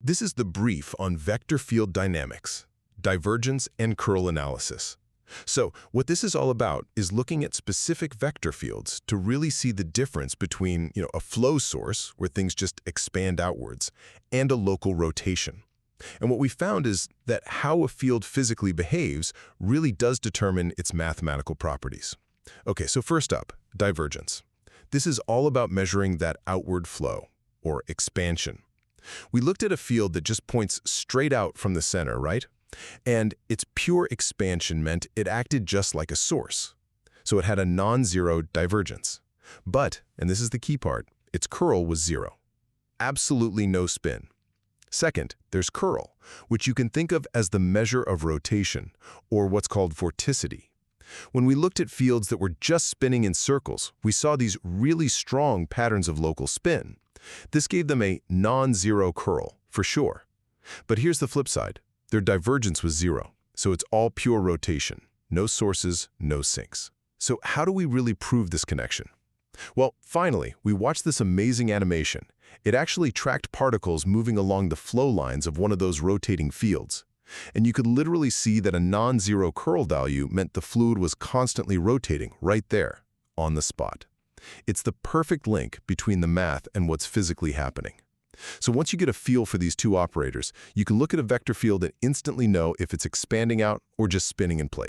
This is the brief on vector field dynamics, divergence, and curl analysis. So, what this is all about is looking at specific vector fields to really see the difference between, a flow source, where things just expand outwards, and a local rotation. And what we found is that how a field physically behaves really does determine its mathematical properties. Okay, so first up, divergence. This is all about measuring that outward flow, or expansion. We looked at a field that just points straight out from the center, right? And its pure expansion meant it acted just like a source. So it had a non-zero divergence. But, and this is the key part, its curl was zero. Absolutely no spin. Second, there's curl, which you can think of as the measure of rotation, or what's called vorticity. When we looked at fields that were just spinning in circles, we saw these really strong patterns of local spin. This gave them a non-zero curl, for sure. But here's the flip side. Their divergence was zero, so it's all pure rotation. No sources, no sinks. So how do we really prove this connection? Well, finally, we watched this amazing animation. It actually tracked particles moving along the flow lines of one of those rotating fields. And you could literally see that a non-zero curl value meant the fluid was constantly rotating right there, on the spot. It's the perfect link between the math and what's physically happening. So once you get a feel for these two operators, you can look at a vector field and instantly know if it's expanding out or just spinning in place.